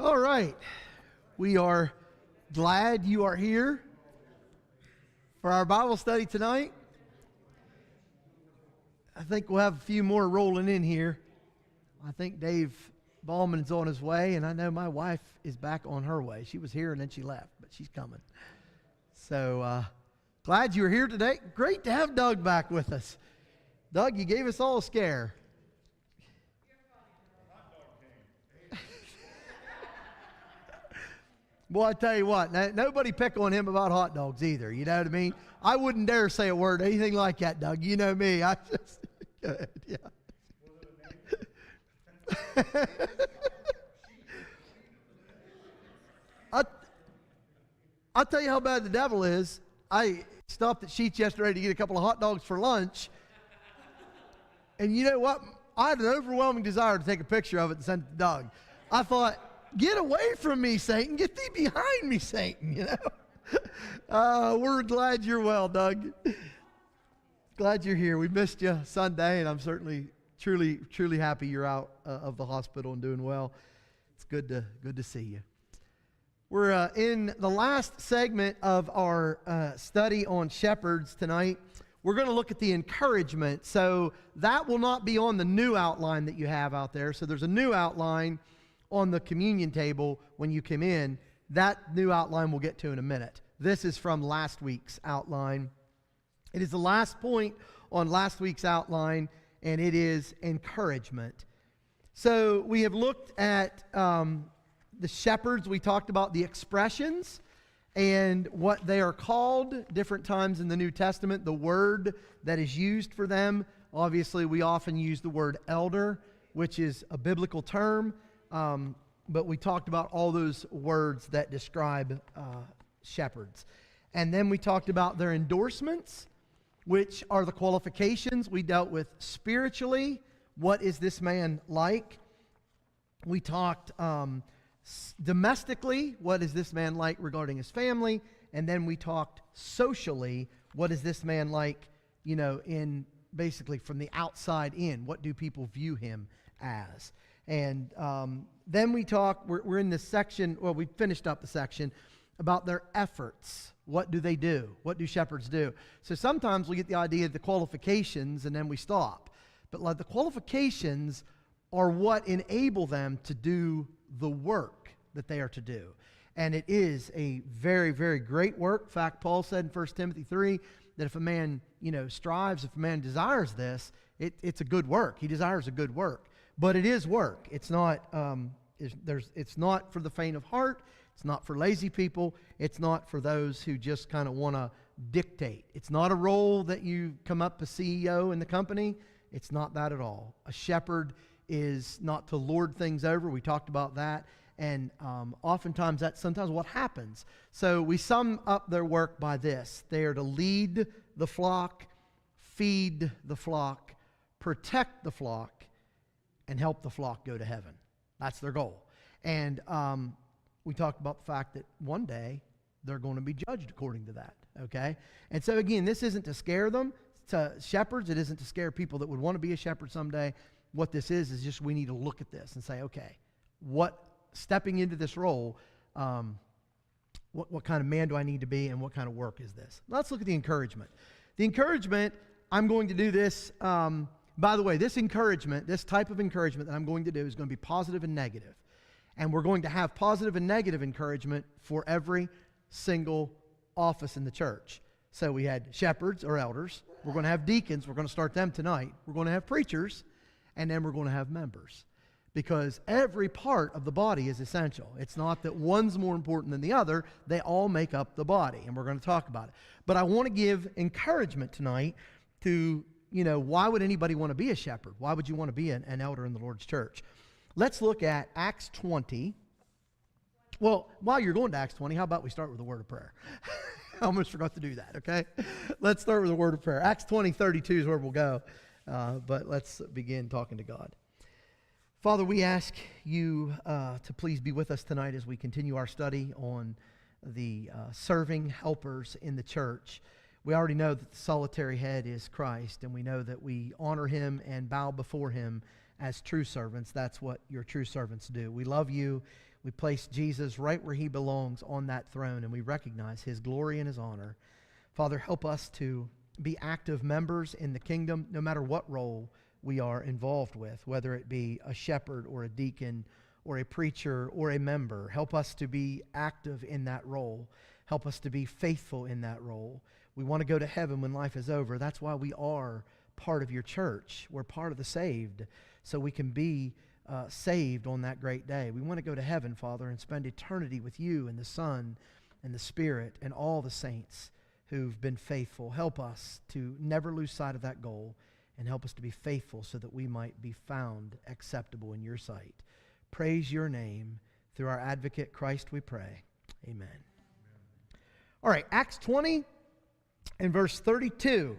All right. We are glad you are here for our Bible study tonight. I think we'll have a few more rolling in here. I think Dave Ballman's on his way, and I know my wife is back on her way. She was here and then she left, but she's coming. So glad you're here today. Great to have Doug back with us. Doug, you gave us all a scare. Boy, I tell you what, nobody pick on him about hot dogs either. You know what I mean? I wouldn't dare say a word, anything like that, Doug. You know me. I just, go ahead, yeah. I'll tell you how bad the devil is. I stopped at Sheets yesterday to get a couple of hot dogs for lunch. And you know what? I had an overwhelming desire to take a picture of it and send it to Doug. I thought, get away from me, Satan. Get thee behind me, Satan, you know. We're glad you're well, Doug. Glad you're here. We missed you Sunday, and I'm certainly truly happy you're out of the hospital and doing well. It's good to see you. We're in the last segment of our study on shepherds tonight. We're going to look at the encouragement. So that will not be on the new outline that you have out there. So there's a new outline on the communion table when you come in. That new outline we'll get to in a minute. This is from last week's outline. It is the last point on last week's outline, and it is encouragement. So we have looked at the shepherds. We talked about the expressions and what they are called different times in the New Testament, the word that is used for them. Obviously, we often use the word elder, which is a biblical term. But we talked about all those words that describe shepherds. And then we talked about their endorsements, which are the qualifications. We dealt with spiritually, what is this man like? We talked domestically, what is this man like regarding his family? And then we talked socially, what is this man like, you know, in basically from the outside in? What do people view him as? And then we talk, we're in this section, well, we finished up the section about their efforts. What do they do? What do shepherds do? So sometimes we get the idea of the qualifications and then we stop. But like the qualifications are what enable them to do the work that they are to do. And it is a very, very great work. In fact, Paul said in 1 Timothy 3 that if a man, you know, strives, if a man desires this, it's a good work. He desires a good work. But it is work. It's not it's not for the faint of heart. It's not for lazy people. It's not for those who just kind of want to dictate. It's not a role that you come up as CEO in the company. It's not that at all. A shepherd is not to lord things over. We talked about that. And oftentimes that's sometimes what happens. So we sum up their work by this. They are to lead the flock, feed the flock, protect the flock, and help the flock go to heaven. That's their goal. And we talked about the fact that one day they're going to be judged according to that, okay? And so again, this isn't to scare them. To shepherds, it isn't to scare people that would want to be a shepherd someday. What this is just we need to look at this and say, okay, stepping into this role, what kind of man do I need to be and what kind of work is this? Let's look at the encouragement. The encouragement, I'm going to do this. By the way, this type of encouragement that I'm going to do is going to be positive and negative. And we're going to have positive and negative encouragement for every single office in the church. So we had shepherds or elders. We're going to have deacons. We're going to start them tonight. We're going to have preachers. And then we're going to have members. Because every part of the body is essential. It's not that one's more important than the other. They all make up the body. And we're going to talk about it. But I want to give encouragement tonight to, you know, why would anybody want to be a shepherd? Why would you want to be an elder in the Lord's church? Let's look at Acts 20. Well, while you're going to Acts 20, how about we start with a word of prayer? I almost forgot to do that, okay? Let's start with a word of prayer. Acts 20:32 is where we'll go. But let's begin talking to God. Father, we ask you to please be with us tonight as we continue our study on the serving helpers in the church. We already know that the solitary head is Christ, and we know that we honor him and bow before him as true servants. That's what your true servants do. We love you. We place Jesus right where he belongs on that throne, and we recognize his glory and his honor. Father, help us to be active members in the kingdom, no matter what role we are involved with, whether it be a shepherd or a deacon or a preacher or a member. Help us to be active in that role. Help us to be faithful in that role. We want to go to heaven when life is over. That's why we are part of your church. We're part of the saved, so we can be saved on that great day. We want to go to heaven, Father, and spend eternity with you and the Son and the Spirit and all the saints who've been faithful. Help us to never lose sight of that goal, and help us to be faithful so that we might be found acceptable in your sight. Praise your name. Through our advocate, Christ, we pray. Amen. All right, Acts 20 and verse 32.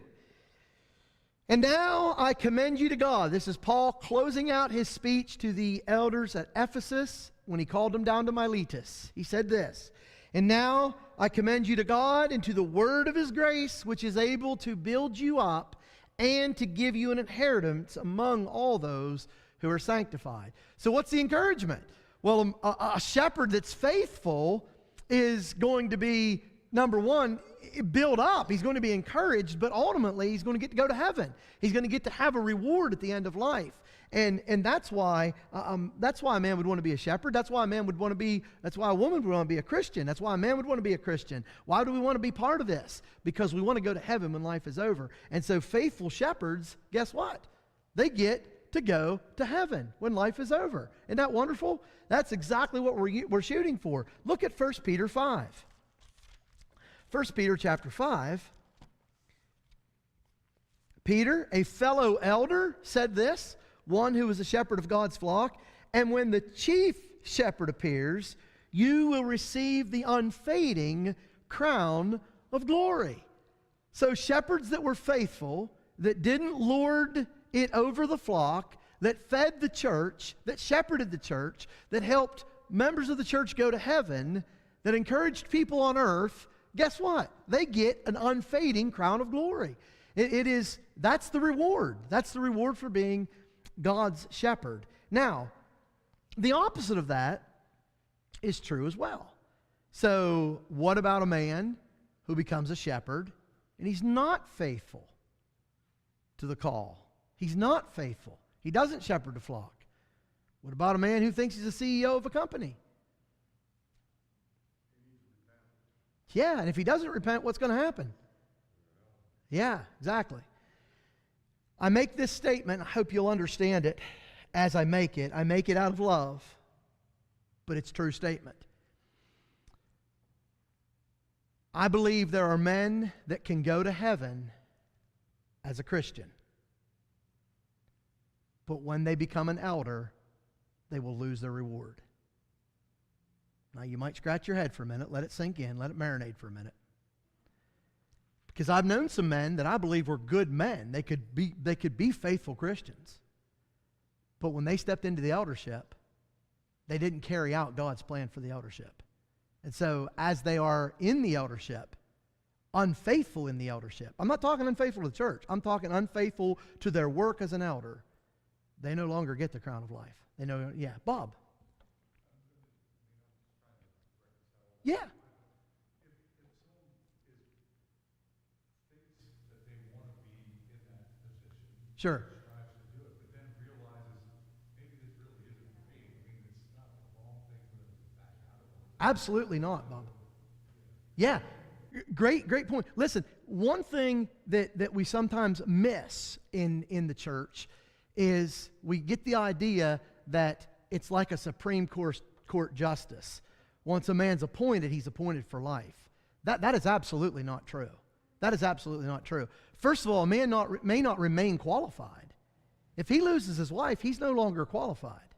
And now I commend you to God. This is Paul closing out his speech to the elders at Ephesus when he called them down to Miletus. He said this, and now I commend you to God and to the word of his grace, which is able to build you up and to give you an inheritance among all those who are sanctified. So what's the encouragement? Well, a shepherd that's faithful is going to be, number one, built up. He's going to be encouraged, but ultimately he's going to get to go to heaven. He's going to get to have a reward at the end of life. And that's why a man would want to be a shepherd. That's why a man would want to be, that's why a woman would want to be a Christian. That's why a man would want to be a Christian. Why do we want to be part of this? Because we want to go to heaven when life is over. And so faithful shepherds, guess what? They get to go to heaven when life is over. Isn't that wonderful? That's exactly what we're shooting for. Look at 1 Peter 5. 1 Peter chapter 5. Peter, a fellow elder, said this, one who is a shepherd of God's flock, and when the chief shepherd appears, you will receive the unfading crown of glory. So shepherds that were faithful, that didn't lord it over the flock, that fed the church, that shepherded the church, that helped members of the church go to heaven, that encouraged people on earth, guess what? They get an unfading crown of glory. That's the reward. That's the reward for being God's shepherd. Now, the opposite of that is true as well. So, what about a man who becomes a shepherd and he's not faithful to the call? He's not faithful. He doesn't shepherd the flock. What about a man who thinks he's a CEO of a company? Yeah, and if he doesn't repent, what's going to happen? Yeah, exactly. I make this statement, I hope you'll understand it as I make it. I make it out of love, but it's a true statement. I believe there are men that can go to heaven as a Christian, but when they become an elder, they will lose their reward. Now, you might scratch your head for a minute, let it sink in, let it marinate for a minute. Because I've known some men that I believe were good men. They could be faithful Christians. But when they stepped into the eldership, they didn't carry out God's plan for the eldership. And so as they are in the eldership, unfaithful in the eldership, I'm not talking unfaithful to the church, I'm talking unfaithful to their work as an elder, they no longer get the crown of life. They know, yeah, Bob. Yeah. Sure. Absolutely not, Bob. Yeah, great point. Listen, one thing that we sometimes miss in the church is we get the idea that it's like a Supreme Court justice. Once a man's appointed, he's appointed for life. That is absolutely not true. That is absolutely not true. First of all, a man may not remain qualified. If he loses his wife, he's no longer qualified.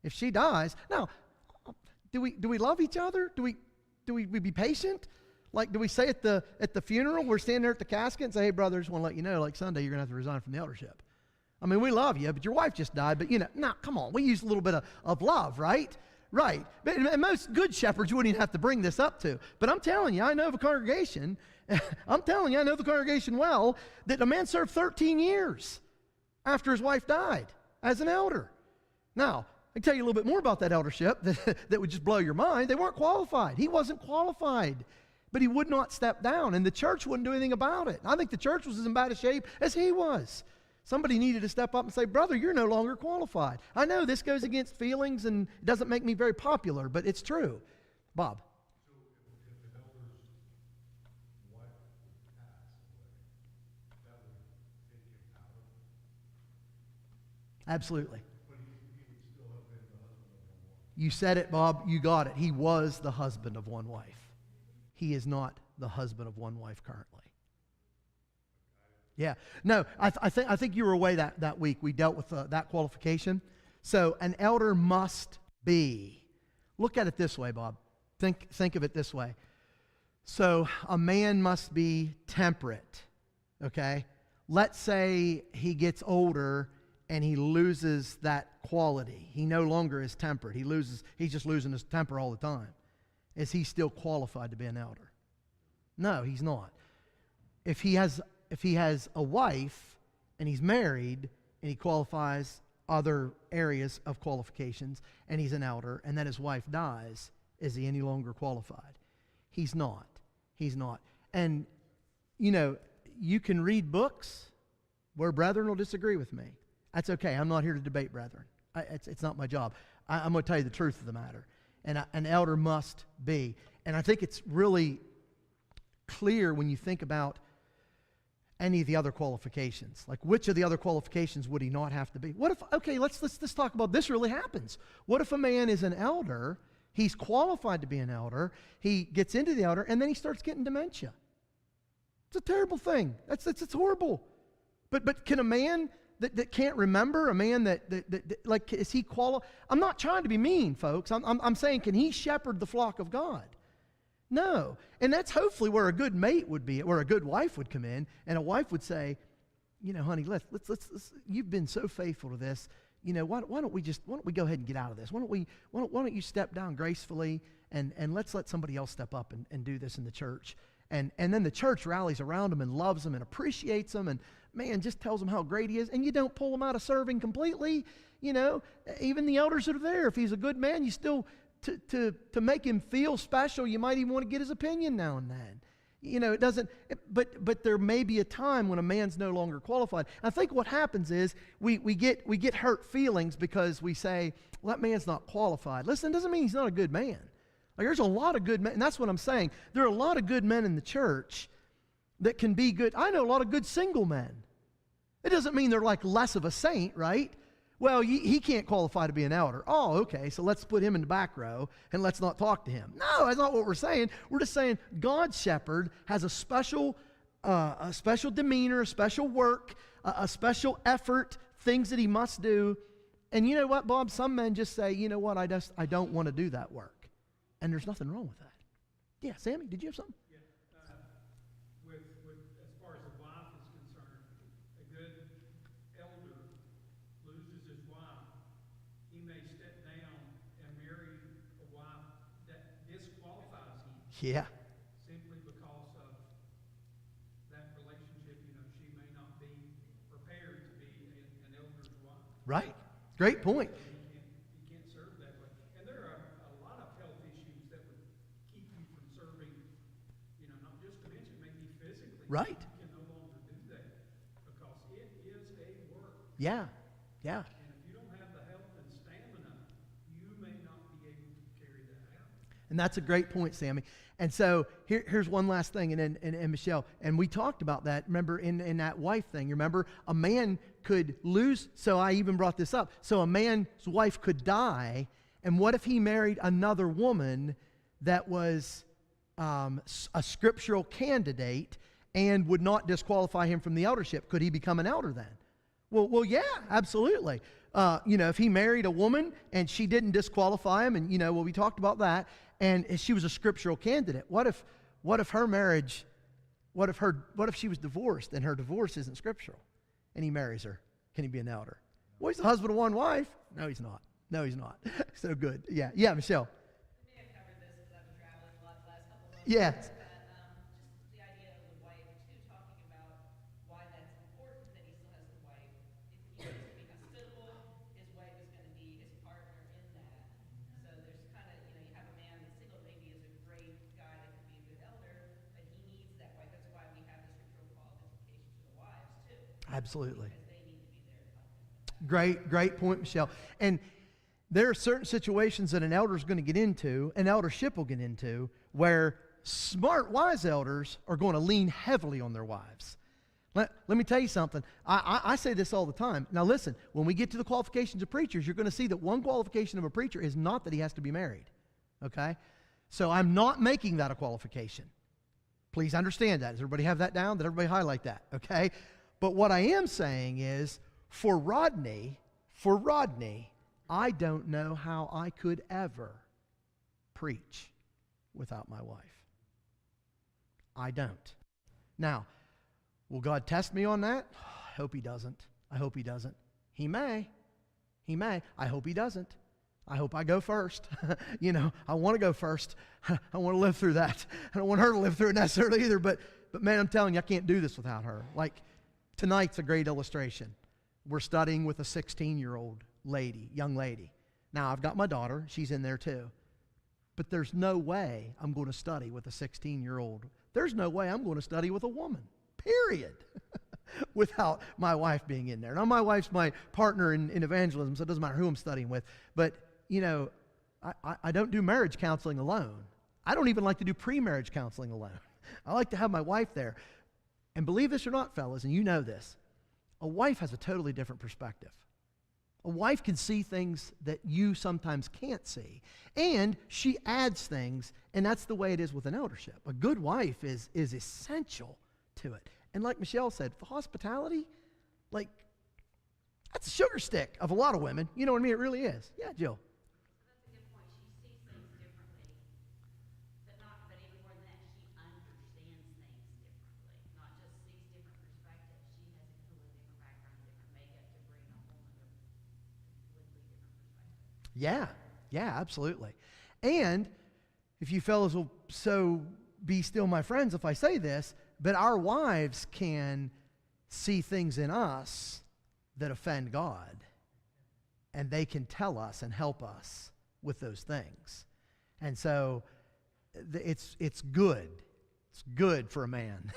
If she dies, now, do we love each other? Do we be patient? Like, do we say at the funeral, we're standing there at the casket and say, hey, brother, I just want to let you know, like Sunday, you're going to have to resign from the eldership. I mean, we love you, but your wife just died. But, no, come on. We use a little bit of love, right? Right. And most good shepherds you wouldn't even have to bring this up to. But I'm telling you, I know of a congregation, I know the congregation well, that a man served 13 years after his wife died as an elder. Now, I can tell you a little bit more about that eldership that would just blow your mind. They weren't qualified. He wasn't qualified, but he would not step down, and the church wouldn't do anything about it. I think the church was as in bad a shape as he was. Somebody needed to step up and say, brother, you're no longer qualified. I know this goes against feelings and it doesn't make me very popular, but it's true. Bob. So if an elder's wife would pass away, that would take him out of it? Absolutely. But he would still have been the husband of one wife. You said it, Bob. You got it. He was the husband of one wife. He is not the husband of one wife currently. Yeah. No, I think you were away that week. We dealt with that qualification. So an elder must be. Look at it this way, Bob. Think of it this way. So a man must be temperate. Okay? Let's say he gets older and he loses that quality. He no longer is temperate. He's just losing his temper all the time. Is he still qualified to be an elder? No, he's not. If he has a wife and he's married and he qualifies other areas of qualifications and he's an elder and then his wife dies, is he any longer qualified? He's not. He's not. And, you can read books where brethren will disagree with me. That's okay. I'm not here to debate brethren. It's not my job. I'm going to tell you the truth of the matter. And an elder must be. And I think it's really clear when you think about any of the other qualifications. Like, which of the other qualifications would he not have to be? What if, okay, let's talk about this really happens. What if a man is an elder, he's qualified to be an elder, he gets into the elder, and then he starts getting dementia? It's a terrible thing. It's horrible. But can a man that can't remember, a man that like, is he qualified? I'm not trying to be mean, folks. I'm saying, can he shepherd the flock of God? No. And that's hopefully where a good mate would be, where a good wife would come in, and a wife would say, honey, let's you've been so faithful to this. Why don't we go ahead and get out of this? Why don't you step down gracefully and let's let somebody else step up and do this in the church? And then the church rallies around him and loves him and appreciates him and, man, just tells him how great he is. And you don't pull him out of serving completely. Even the elders that are there, if he's a good man, you still, to make him feel special, you might even want to get his opinion now and then. It doesn't, but there may be a time when a man's no longer qualified. I think what happens is we get hurt feelings because we say, well, that man's not qualified. Listen, it doesn't mean he's not a good man. Like, there's a lot of good men, and that's what I'm saying. There are a lot of good men in the church that can be good. I know a lot of good single men. It doesn't mean they're like less of a saint, right? Well, he can't qualify to be an elder. Oh, okay, so let's put him in the back row and let's not talk to him. No, that's not what we're saying. We're just saying God's shepherd has a special demeanor, a special work, a special effort, things that he must do. And you know what, Bob? Some men just say, you know what, I don't want to do that work. And there's nothing wrong with that. Yeah, Sammy, did you have something? Yeah. With as far as the wife is concerned, a good elder loses his wife. He may step down and marry a wife that disqualifies him. Yeah. Simply because of that relationship. She may not be prepared to be an elder's wife. Right. Great point. You can't serve that way. And there are a lot of health issues that would keep you from serving, not just to mention maybe physically. Right. You can no longer do that because it is a work. Yeah. Yeah. And if you don't have the health and stamina, you may not be able to carry that out. And that's a great point, Sammy. And so here's one last thing, and Michelle, and we talked about that, remember, in that wife thing. You remember, a man could lose, so I even brought this up. So a man's wife could die, and what if he married another woman that was a scriptural candidate and would not disqualify him from the eldership? Could he become an elder then? Well, yeah, absolutely. If he married a woman and she didn't disqualify him, and we talked about that, and she was a scriptural candidate. What if her marriage? What if she was divorced and her divorce isn't scriptural, and he marries her? can he be an elder? Well, he's the husband of one wife. No, he's not. No, he's not. So good. Yeah. Yeah, Michelle. We may have covered this because I've been traveling a lot the last couple of months. Yes. But, just the idea of the wife too, talking about why that's important that he still has the wife. If he needs to be hospitable, his wife is going to be his partner in that. So there's kind of, you have a man that's single, maybe is a great guy that can be a good elder, but he needs that wife. That's why we have the scriptural qualification to the wives too. Absolutely. Because they need to be there to help him. Great point, Michelle. And there are certain situations that an elder is going to get into, an eldership will get into, where smart, wise elders are going to lean heavily on their wives. Let me tell you something. I say this all the time. Now listen, when we get to the qualifications of preachers, you're going to see that one qualification of a preacher is not that he has to be married. Okay? So I'm not making that a qualification. Please understand that. Does everybody have that down? Did everybody highlight that? Okay? But what I am saying is, for Rodney, I don't know how I could ever preach without my wife. I don't. Now, will God test me on that? I hope he doesn't. He may. I hope he doesn't. I hope I go first. I want to go first. I want to live through that. I don't want her to live through it necessarily either, but man, I'm telling you, I can't do this without her. Like, tonight's a great illustration. We're studying with a 16-year-old young lady. Now, I've got my daughter. She's in there too. But there's no way I'm going to study with a 16-year-old. There's no way I'm going to study with a woman, period, without my wife being in there. Now, my wife's my partner in evangelism, so it doesn't matter who I'm studying with. But, I don't do marriage counseling alone. I don't even like to do pre-marriage counseling alone. I like to have my wife there. And believe this or not, fellas, and you know this, a wife has a totally different perspective. A wife can see things that you sometimes can't see. And she adds things, and that's the way it is with an eldership. A good wife is essential to it. And like Michelle said, the hospitality, that's a sugar stick of a lot of women. You know what I mean? It really is. Yeah, Jill. That's a good point. She sees things differently. But even more than that, she understands things differently. Not just sees different perspectives. She has a completely different background, different makeup to bring a whole other completely different perspective. Yeah, absolutely. And if you fellas will so be still my friends if I say this, but our wives can see things in us that offend God, and they can tell us and help us with those things. And so it's good. It's good for a man.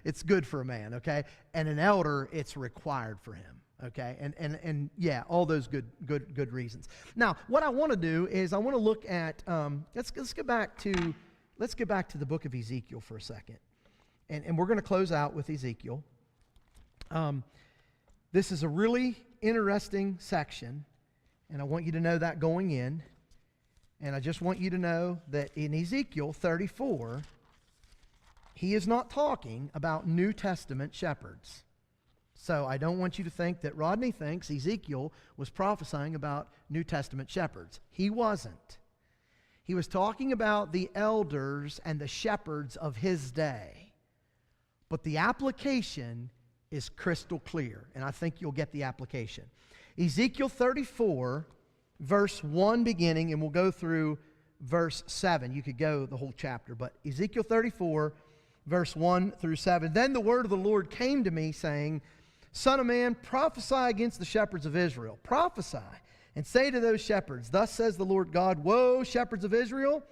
It's good for a man, okay? And an elder, it's required for him, okay? And yeah, all those good reasons. Now, what I want to do is I want to look at let's get back to the book of Ezekiel for a second. And we're going to close out with Ezekiel. This is a really interesting section, and I want you to know that going in. And I just want you to know that in Ezekiel 34, he is not talking about New Testament shepherds. So I don't want you to think that Rodney thinks Ezekiel was prophesying about New Testament shepherds. He wasn't. He was talking about the elders and the shepherds of his day. But the application is crystal clear, and I think you'll get the application. Ezekiel 34, verse 1 beginning, and we'll go through verse 7. You could go the whole chapter, but Ezekiel 34, verse 1 through 7. Then the word of the Lord came to me, saying, Son of man, prophesy against the shepherds of Israel. Prophesy, and say to those shepherds, Thus says the Lord God, Woe, shepherds of Israel,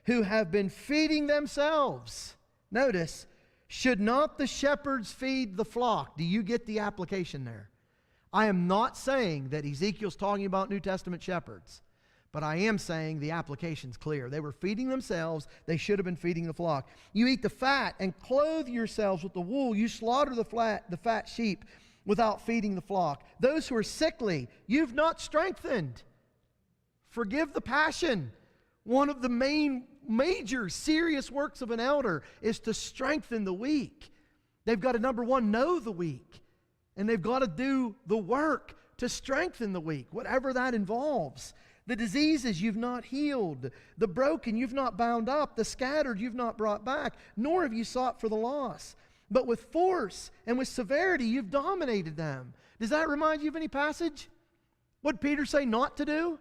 who have been feeding themselves. Notice, should not the shepherds feed the flock? Do you get the application there? I am not saying that Ezekiel's talking about New Testament shepherds, but I am saying the application's clear. They were feeding themselves. They should have been feeding the flock. You eat the fat and clothe yourselves with the wool. You slaughter the fat sheep without feeding the flock. Those who are sickly, you've not strengthened. Forgive the passion. One of the major serious works of an elder is to strengthen the weak. They've got to, number one, know the weak. And they've got to do the work to strengthen the weak, whatever that involves. The diseases you've not healed. The broken you've not bound up. The scattered you've not brought back. Nor have you sought for the lost. but with force and with severity you've dominated them. Does that remind you of any passage? What did Peter say not to do?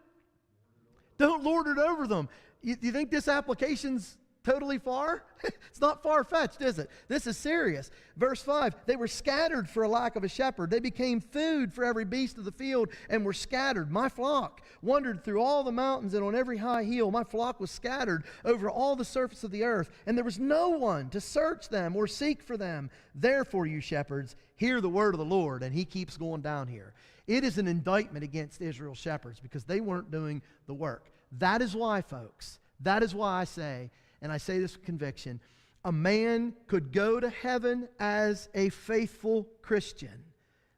Don't lord it over them. You think this application's totally far? It's not far-fetched, is it? This is serious. Verse 5, they were scattered for a lack of a shepherd. They became food for every beast of the field and were scattered. My flock wandered through all the mountains and on every high hill. My flock was scattered over all the surface of the earth, and there was no one to search them or seek for them. Therefore, you shepherds, hear the word of the Lord. And he keeps going down here. It is an indictment against Israel's shepherds because they weren't doing the work. That is why, folks, that is why I say, and I say this with conviction, a man could go to heaven as a faithful Christian.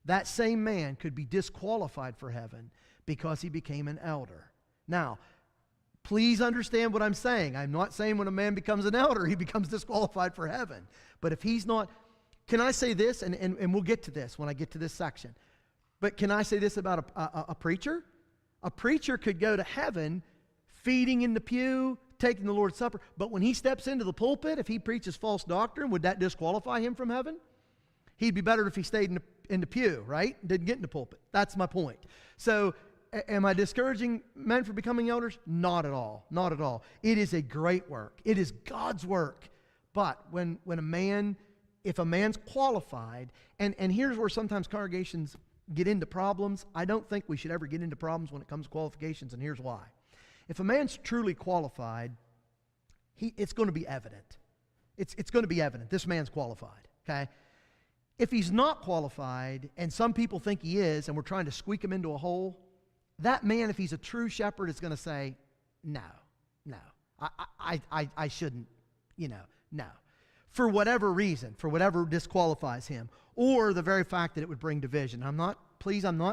That same man could be disqualified for heaven because he became an elder. Now, please understand what I'm saying. I'm not saying when a man becomes an elder, he becomes disqualified for heaven. But if he's not, can I say this, and we'll get to this when I get to this section, but can I say this about a preacher? A preacher could go to heaven feeding in the pew, taking the Lord's Supper, but when he steps into the pulpit, if he preaches false doctrine, would that disqualify him from heaven? He'd be better if he stayed in the pew, right? Didn't get in the pulpit. That's my point. So, am I discouraging men from becoming elders? Not at all. Not at all. It is a great work. It is God's work. But when a man, if a man's qualified, and here's where sometimes congregations get into problems. I don't think we should ever get into problems when it comes to qualifications, and here's why. If a man's truly qualified, it's going to be evident. It's going to be evident. This man's qualified, okay? If he's not qualified, and some people think he is, and we're trying to squeak him into a hole, that man, if he's a true shepherd, is going to say, no, I shouldn't, no. For whatever reason, for whatever disqualifies him, or the very fact that it would bring division. I'm not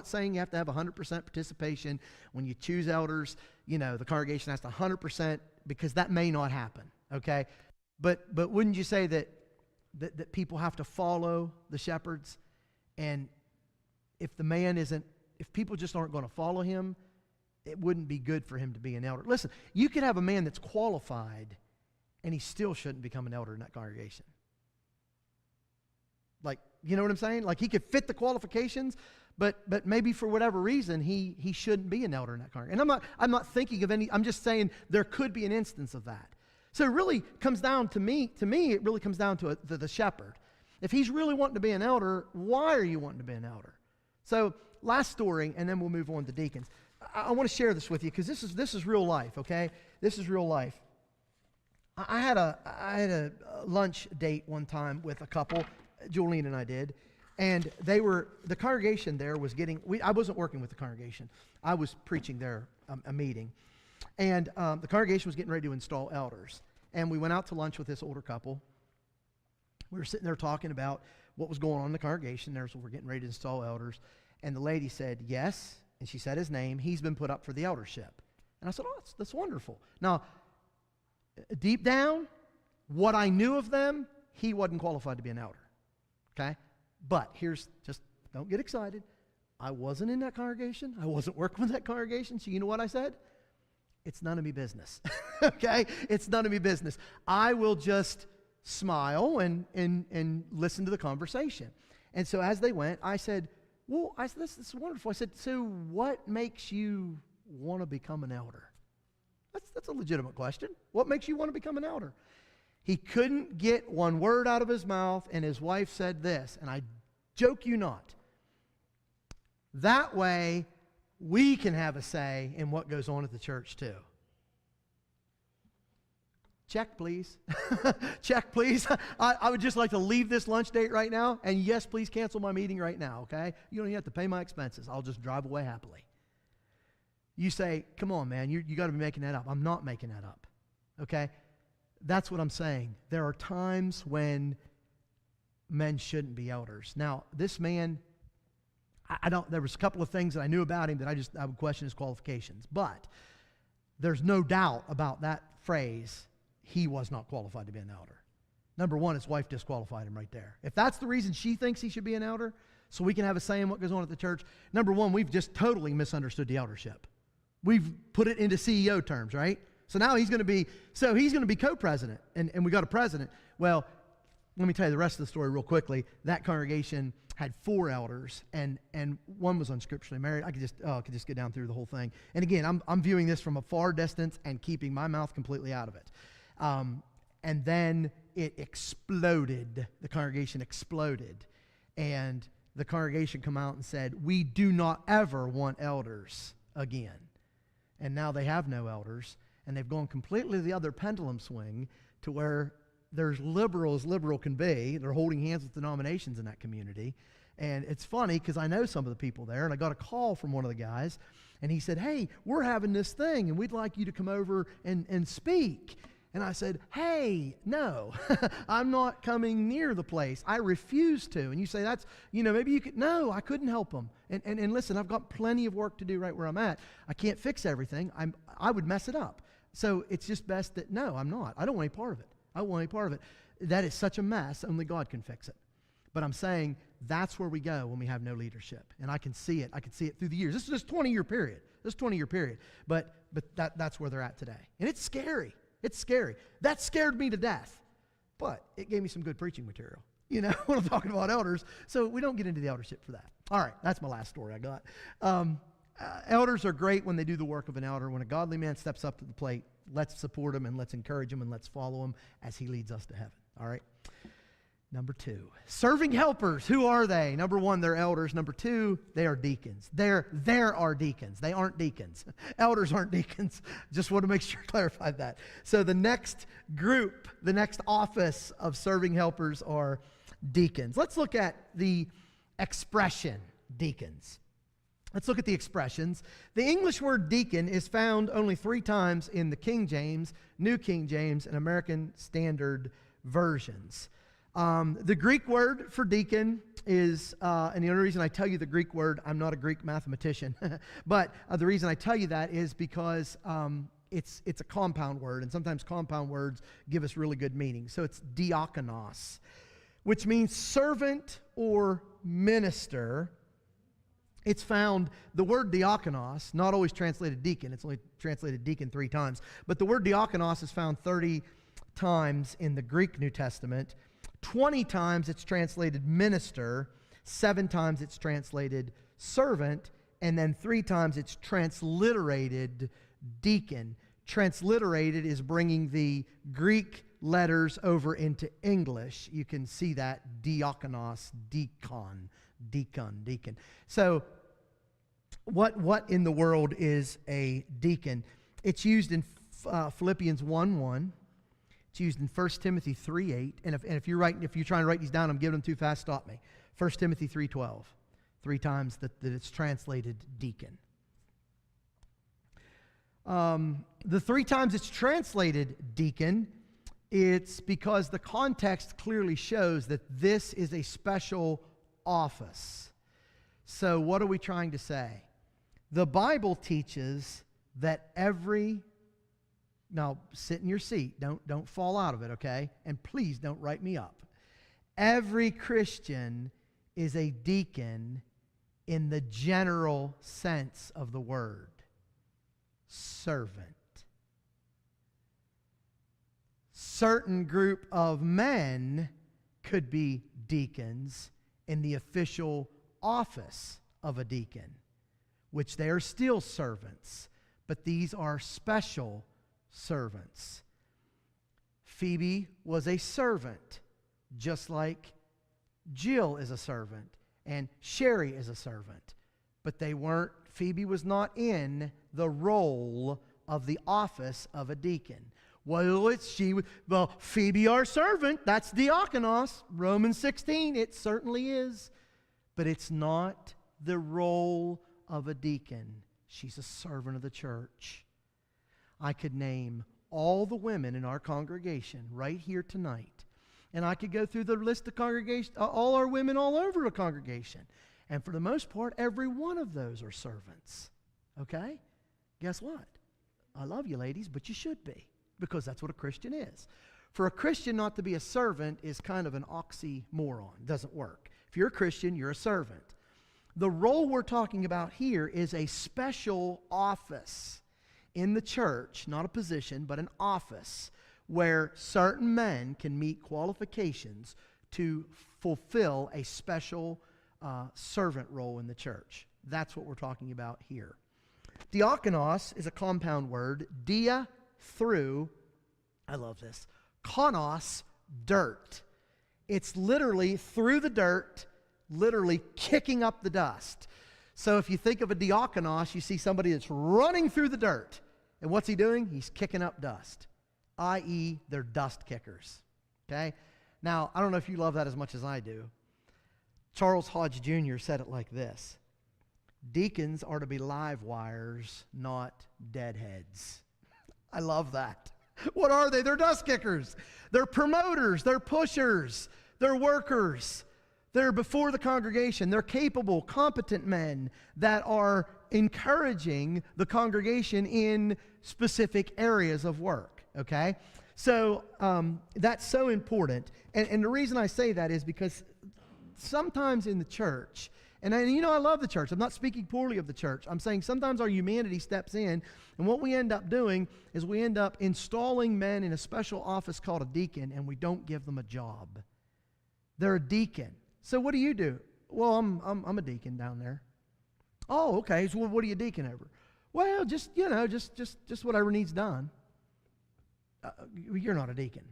saying you have to have 100% participation when you choose elders. The congregation has to 100% because that may not happen, okay? But wouldn't you say that people have to follow the shepherds? And if people just aren't going to follow him, it wouldn't be good for him to be an elder. Listen, you could have a man that's qualified and he still shouldn't become an elder in that congregation. Like, you know what I'm saying? Like, he could fit the qualifications, but maybe for whatever reason he shouldn't be an elder in that congregation. And I'm not thinking of any. I'm just saying there could be an instance of that. So it really comes down to me. It really comes down to the shepherd. If he's really wanting to be an elder, why are you wanting to be an elder? So last story, and then we'll move on to deacons. I want to share this with you because this is real life. Okay, this is real life. I had a lunch date one time with a couple. Julian and I did. And the congregation there was I wasn't working with the congregation. I was preaching there a meeting. And the congregation was getting ready to install elders. And we went out to lunch with this older couple. We were sitting there talking about what was going on in the congregation. We're getting ready to install elders. And the lady said, yes. And she said his name. He's been put up for the eldership. And I said, oh, that's wonderful. Now, deep down, what I knew of them, he wasn't qualified to be an elder. Okay? But don't get excited. I wasn't in that congregation. I wasn't working with that congregation. So you know what I said? It's none of me business. Okay? It's none of me business. I will just smile and listen to the conversation. And so as they went, I said, this is wonderful. I said, so what makes you want to become an elder? That's a legitimate question. What makes you want to become an elder? He couldn't get one word out of his mouth, and his wife said this, and I joke you not. That way, we can have a say in what goes on at the church too. Check, please. Check, please. I would just like to leave this lunch date right now, and yes, please cancel my meeting right now, okay? You don't even have to pay my expenses. I'll just drive away happily. You say, come on, man, you got to be making that up. I'm not making that up, okay? That's what I'm saying. There are times when men shouldn't be elders. Now, this man, there was a couple of things that I knew about him that I would question his qualifications. But there's no doubt about that phrase, he was not qualified to be an elder. Number one, his wife disqualified him right there. If that's the reason she thinks he should be an elder, so we can have a say in what goes on at the church, number one, we've just totally misunderstood the eldership. We've put it into CEO terms, right? So now he's going to be co-president, and we got a president. Well, let me tell you the rest of the story real quickly. That congregation had 4 elders, and one was unscripturally married. I could just get down through the whole thing. And again, I'm viewing this from a far distance and keeping my mouth completely out of it. And then it exploded. The congregation exploded. And the congregation come out and said, we do not ever want elders again. And now they have no elders. And they've gone completely the other pendulum swing to where there's liberal as liberal can be. They're holding hands with denominations in that community. And it's funny because I know some of the people there, and I got a call from one of the guys, and he said, hey, we're having this thing, and we'd like you to come over and speak. And I said, hey, no, I'm not coming near the place. I refuse to. And you say, that's, maybe you could. No, I couldn't help them. And listen, I've got plenty of work to do right where I'm at. I can't fix everything. I would mess it up. So it's just best that, no, I'm not. I don't want any part of it. I don't want any part of it. That is such a mess, only God can fix it. But I'm saying that's where we go when we have no leadership. And I can see it. I can see it through the years. This is just 20-year period. This 20-year period. But that's where they're at today. And it's scary. It's scary. That scared me to death. But it gave me some good preaching material, when I'm talking about elders. So we don't get into the eldership for that. All right, that's my last story I got. Elders are great when they do the work of an elder. When a godly man steps up to the plate, let's support him and let's encourage him and let's follow him as he leads us to heaven. All right? Number 2, serving helpers. Who are they? Number 1, they're elders. Number 2, they are deacons. There are deacons. They aren't deacons. Elders aren't deacons. Just want to make sure I clarified that. So the next group, the next office of serving helpers are deacons. Let's look at the expression deacons. Let's look at the expressions. The English word deacon is found only 3 times in the King James, New King James, and American Standard versions. The Greek word for deacon is, and the only reason I tell you the Greek word, I'm not a Greek mathematician, but the reason I tell you that is because it's a compound word, and sometimes compound words give us really good meaning. So it's diakonos, which means servant or minister. It's found, the word diakonos, not always translated deacon, it's only translated deacon 3 times, but the word diakonos is found 30 times in the Greek New Testament. 20 times it's translated minister, 7 times it's translated servant, and then 3 times it's transliterated deacon. Transliterated is bringing the Greek letters over into English. You can see that, diakonos, deacon. So what in the world is a deacon? It's used in Philippians 1:1. It's used in 1 Timothy 3:8. And if you're trying to write these down, I'm giving them too fast, stop me. 1 Timothy 3:12. 3 times that it's translated deacon. The 3 times it's translated deacon, it's because the context clearly shows that this is a special office. So what are we trying to say? The Bible teaches that now sit in your seat, don't fall out of it, okay? And please don't write me up. Every Christian is a deacon in the general sense of the word. Servant. Certain group of men could be deacons in the official office of a deacon, which they are still servants, but these are special servants. Phoebe was a servant, just like Jill is a servant and Sherry is a servant, but Phoebe was not in the role of the office of a deacon. Well, Phoebe our servant, that's diakonos. Romans 16, it certainly is. But it's not the role of a deacon. She's a servant of the church. I could name all the women in our congregation right here tonight. And I could go through the list of congregation, all our women all over the congregation. And for the most part, every one of those are servants. Okay? Guess what? I love you ladies, but you should be. Because that's what a Christian is. For a Christian not to be a servant is kind of an oxymoron. It doesn't work. If you're a Christian, you're a servant. The role we're talking about here is a special office in the church, not a position, but an office, where certain men can meet qualifications to fulfill a special servant role in the church. That's what we're talking about here. Diakonos is a compound word. Dia, through, I love this, konos, dirt. It's literally through the dirt, literally kicking up the dust. So if you think of a diakonos, you see somebody that's running through the dirt. And what's he doing? He's kicking up dust, i.e. they're dust kickers. Okay? Now, I don't know if you love that as much as I do. Charles Hodge Jr. said it like this: deacons are to be live wires, not deadheads. I love that. What are they? They're dust kickers. They're promoters. They're pushers. They're workers. They're before the congregation. They're capable, competent men that are encouraging the congregation in specific areas of work. Okay? So that's so important. And the reason I say that is because sometimes in the church, and I love the church. I'm not speaking poorly of the church. I'm saying sometimes our humanity steps in, and what we end up doing is we end up installing men in a special office called a deacon, and we don't give them a job. They're a deacon. So what do you do? Well, I'm a deacon down there. Oh, okay. So what are you deacon over? Well, just whatever needs done. You're not a deacon.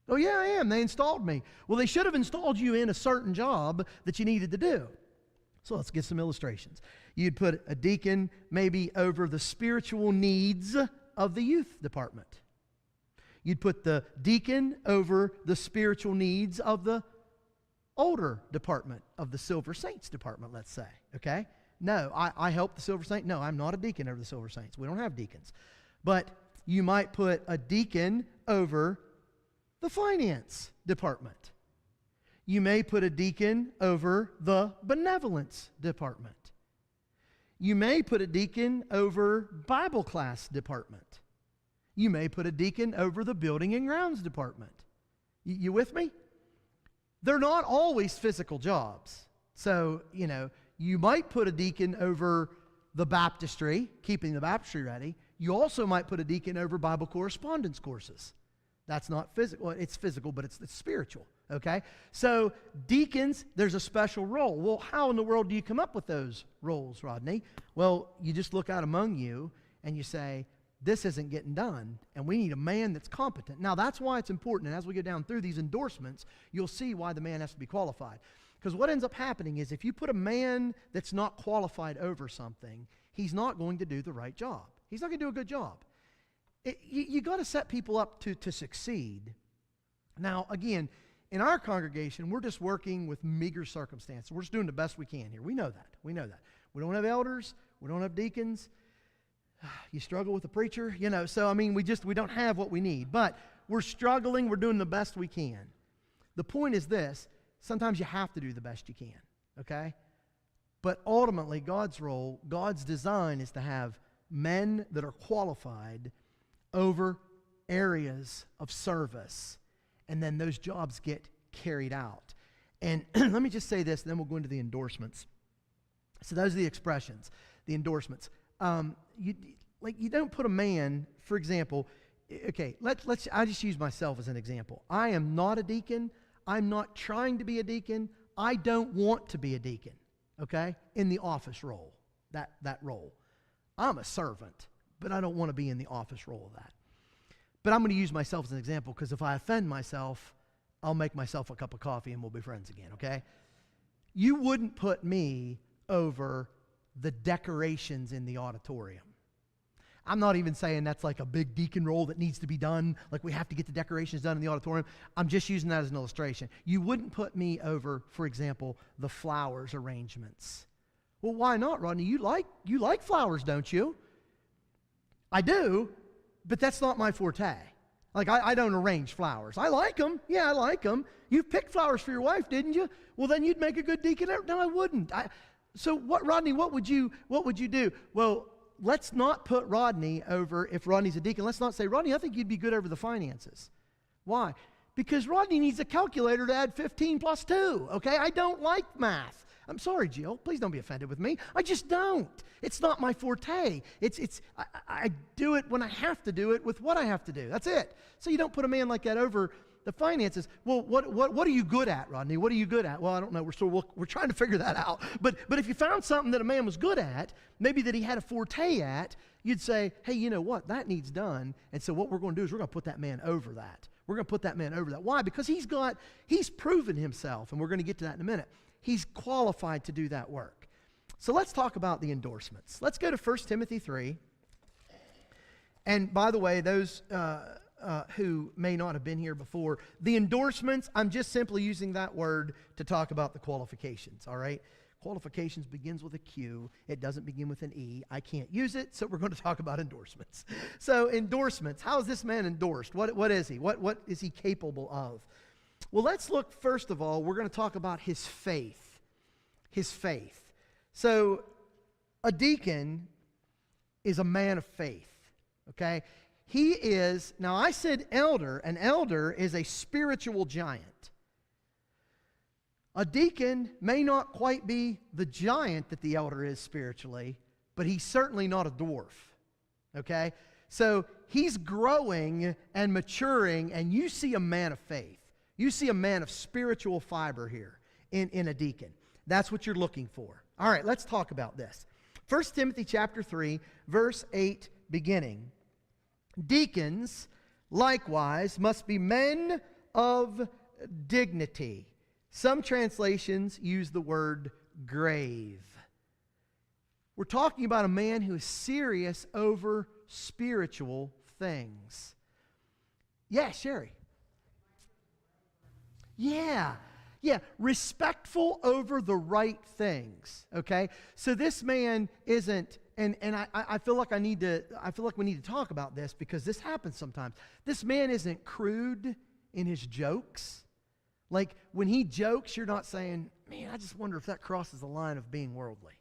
Oh, yeah, I am. They installed me. Well, they should have installed you in a certain job that you needed to do. So let's get some illustrations. You'd put a deacon maybe over the spiritual needs of the youth department. You'd put the deacon over the spiritual needs of the older department, of the Silver Saints department, let's say. Okay? No, I help the Silver Saints. No, I'm not a deacon over the Silver Saints. We don't have deacons. But you might put a deacon over the finance department. You may put a deacon over the benevolence department. You may put a deacon over Bible class department. You may put a deacon over the building and grounds department. You with me? They're not always physical jobs. So, you might put a deacon over the baptistry, keeping the baptistry ready. You also might put a deacon over Bible correspondence courses. That's not physical. Well, it's physical, but it's spiritual, okay? So deacons, there's a special role. Well, how in the world do you come up with those roles, Rodney? Well, you just look out among you and you say, this isn't getting done, and we need a man that's competent. Now, that's why it's important, and as we go down through these endorsements, you'll see why the man has to be qualified. Because what ends up happening is if you put a man that's not qualified over something, he's not going to do the right job. He's not going to do a good job. You got to set people up to succeed. Now, again, in our congregation, we're just working with meager circumstances. We're just doing the best we can here. We know that. We don't have elders. We don't have deacons. You struggle with a preacher, so we don't have what we need. But we're struggling. We're doing the best we can. The point is this: sometimes you have to do the best you can, okay? But ultimately, God's role, God's design is to have men that are qualified over areas of service, and then those jobs get carried out. And let me just say this, and then we'll go into the endorsements. So those are the expressions, the endorsements. You don't put a man, for example, okay, I just use myself as an example. I am not a deacon. I'm not trying to be a deacon. I don't want to be a deacon, okay, in the office role, that role. I'm a servant, but I don't want to be in the office role of that. But I'm going to use myself as an example, because if I offend myself, I'll make myself a cup of coffee and we'll be friends again, okay? You wouldn't put me over the decorations in the auditorium. I'm not even saying that's like a big deacon role that needs to be done, like we have to get the decorations done in the auditorium. I'm just using that as an illustration. You wouldn't put me over, for example, the flowers arrangements. Well, why not, Rodney? You like flowers, don't you? I do, but that's not my forte. Like, I don't arrange flowers. I like them. Yeah, I like them. You picked flowers for your wife, didn't you? Well, then you'd make a good deacon. No, I wouldn't. So what, Rodney, what would you do? Well, let's not put Rodney over, if Rodney's a deacon, let's not say, Rodney, I think you'd be good over the finances. Why? Because Rodney needs a calculator to add 15 plus 2, okay? I don't like math. I'm sorry, Jill. Please don't be offended with me. I just don't. It's not my forte. I do it when I have to do it with what I have to do. That's it. So you don't put a man like that over the finances. Well, what are you good at, Rodney? What are you good at? Well, I don't know. We're trying to figure that out. But if you found something that a man was good at, maybe that he had a forte at, you'd say, hey, you know what? That needs done. And so what we're going to do is we're going to put that man over that. We're going to put that man over that. Why? Because he's proven himself, and we're going to get to that in a minute. He's qualified to do that work. So let's talk about the endorsements. Let's go to 1 Timothy 3. And by the way, those who may not have been here before, the endorsements, I'm just simply using that word to talk about the qualifications, all right? Qualifications begins with a Q. It doesn't begin with an E. I can't use it, so we're going to talk about endorsements. So endorsements, how is this man endorsed? What is he? What is he capable of? Well, let's look, first of all, we're going to talk about his faith. His faith. So a deacon is a man of faith, okay? He is, now I said elder. An elder is a spiritual giant. A deacon may not quite be the giant that the elder is spiritually, but he's certainly not a dwarf, okay? So he's growing and maturing, and you see a man of faith. You see a man of spiritual fiber here in a deacon. That's what you're looking for. All right, let's talk about this. 1 Timothy chapter 3, verse 8 beginning. Deacons, likewise, must be men of dignity. Some translations use the word grave. We're talking about a man who is serious over spiritual things. Yeah, Sherry. Yeah, respectful over the right things, okay? So this man isn't, and I feel like we need to talk about this because this happens sometimes. This man isn't crude in his jokes. Like, when he jokes, you're not saying, man, I just wonder if that crosses the line of being worldly.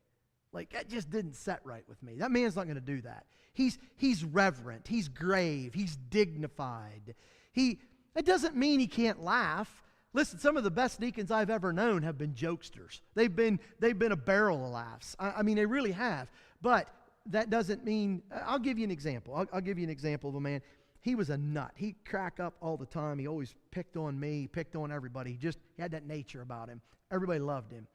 Like, that just didn't set right with me. That man's not going to do that. He's reverent. He's grave. He's dignified. That doesn't mean he can't laugh. Listen, some of the best deacons I've ever known have been jokesters. They've been a barrel of laughs. I mean, they really have. But that doesn't mean, I'll give you an example. I'll give you an example of a man. He was a nut. He'd crack up all the time. He always picked on me, picked on everybody. He had that nature about him. Everybody loved him.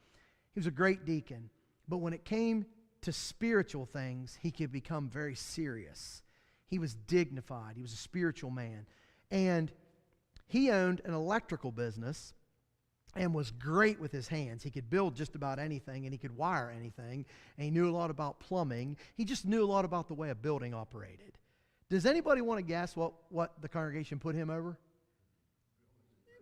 He was a great deacon. But when it came to spiritual things, he could become very serious. He was dignified. He was a spiritual man. And he owned an electrical business and was great with his hands. He could build just about anything, and he could wire anything, and he knew a lot about plumbing. He just knew a lot about the way a building operated. Does anybody want to guess what the congregation put him over?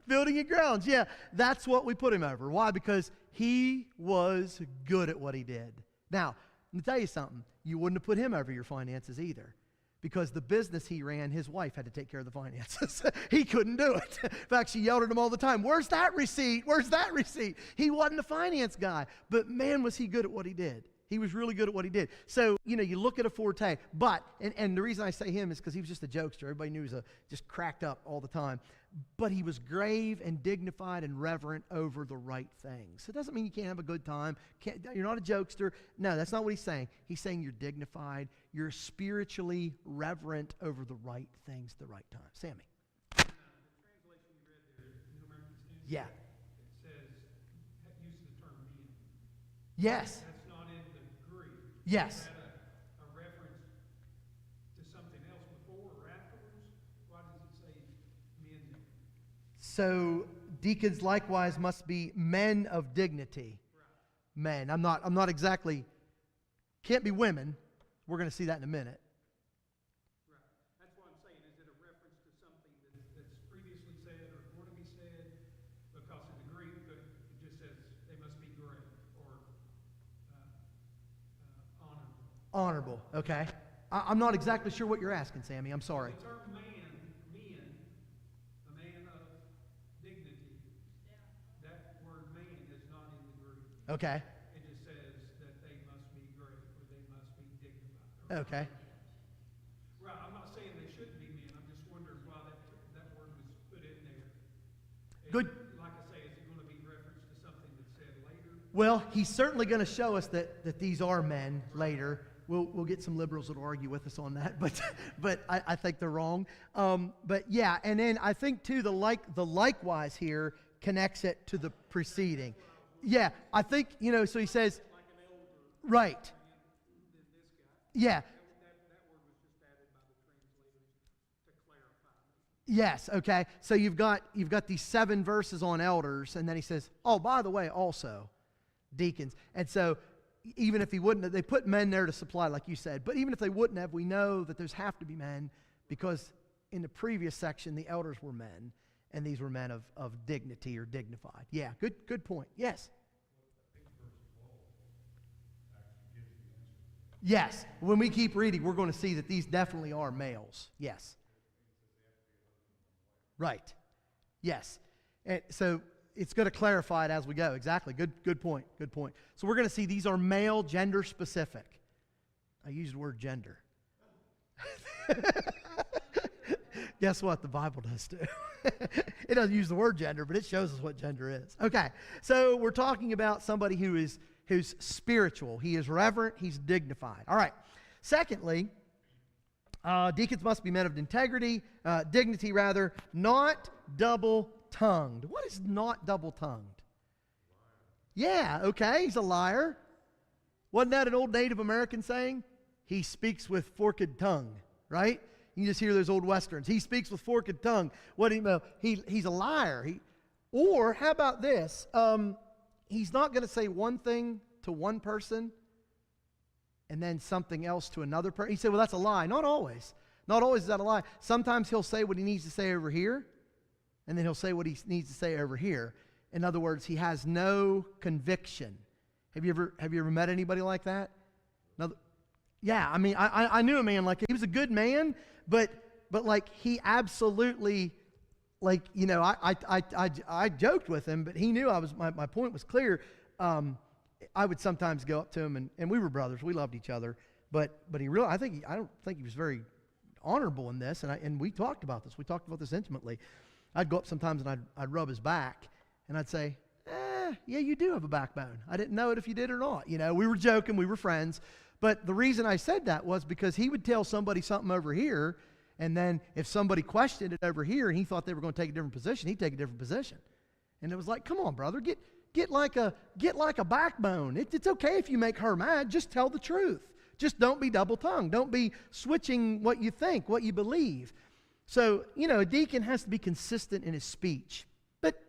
Building and grounds, yeah. That's what we put him over. Why? Because he was good at what he did. Now, let me tell you something. You wouldn't have put him over your finances either. Because the business he ran, his wife had to take care of the finances. He couldn't do it. In fact, she yelled at him all the time, where's that receipt? Where's that receipt? He wasn't a finance guy. But man, was he good at what he did. He was really good at what he did. So, you look at a forte. But, and the reason I say him is because he was just a jokester. Everybody knew he was just cracked up all the time. But he was grave and dignified and reverent over the right things. So it doesn't mean you can't have a good time. You're not a jokester. No, that's not what he's saying. He's saying you're dignified. You're spiritually reverent over the right things at the right time. Sammy. The translation you read there, New American Standard. Yeah. It says, use the term men. Yes. That's not in the Greek. Yes. Is that a reference to something else before or afterwards? Why does it say men there? So deacons likewise must be men of dignity. Right. Men. I'm not exactly, can't be women. We're going to see that in a minute. Right. That's what I'm saying. Is it a reference to something that's previously said or going to be said? Because in the Greek, it just says they must be great or honorable. Honorable, okay. I'm not exactly sure what you're asking, Sammy. I'm sorry. The term man, a man of dignity, that word man is not in the Greek. Okay. It just says that they must be great or they must be dignified. Okay. Right, I'm not saying they shouldn't be men. I'm just wondering why that word was put in there. Good. Like I say, is it going to be reference to something that's said later? Well, he's certainly going to show us that these are men later. We'll get some liberals that'll argue with us on that, but I think they're wrong. But yeah, and then I think too the likewise here connects it to the preceding. Yeah, I think, so he says, Like an elder right. than this guy. Yeah. That word was just added by the translators to clarify. Yes, okay. So you've got these 7 verses on elders, and then he says, oh, by the way, also deacons. And so even if he wouldn't have, they put men there to supply, like you said, but even if they wouldn't have, we know that there's have to be men, because in the previous section, the elders were men, and these were men of dignity or dignified. Yeah, good point. Yes? Yes. When we keep reading, we're going to see that these definitely are males. Yes. Right. Yes. And so it's going to clarify it as we go. Exactly. Good point. Good point. So we're going to see these are male, gender specific. I used the word gender. Guess what? The Bible does too. It doesn't use the word gender, but it shows us what gender is. Okay. So we're talking about somebody who's spiritual. He is reverent. He's dignified. All right. Secondly, deacons must be men of dignity rather, not double-tongued. What is not double-tongued? Yeah, okay, he's a liar. Wasn't that an old Native American saying? He speaks with forked tongue, right? You just hear those old westerns. He speaks with forked tongue. What do you know? He's a liar. Or how about this? He's not going to say one thing to one person and then something else to another person. He said, well, that's a lie. Not always. Not always is that a lie. Sometimes he'll say what he needs to say over here, and then he'll say what he needs to say over here. In other words, he has no conviction. Have you ever met anybody like that? Yeah, I mean, I knew a man like he was a good man, but like he absolutely, like, I joked with him, but he knew my point was clear. I would sometimes go up to him, and we were brothers. We loved each other, but I don't think he was very honorable in this, and we talked about this. We talked about this intimately. I'd go up sometimes and I'd rub his back, and I'd say, yeah, you do have a backbone. I didn't know it if you did or not. We were joking, we were friends, but the reason I said that was because he would tell somebody something over here, and then if somebody questioned it over here and he thought they were going to take a different position, he'd take a different position. And it was like, come on, brother, get like a backbone. It's okay if you make her mad. Just tell the truth. Just don't be double-tongued. Don't be switching what you think, what you believe. So, a deacon has to be consistent in his speech. But,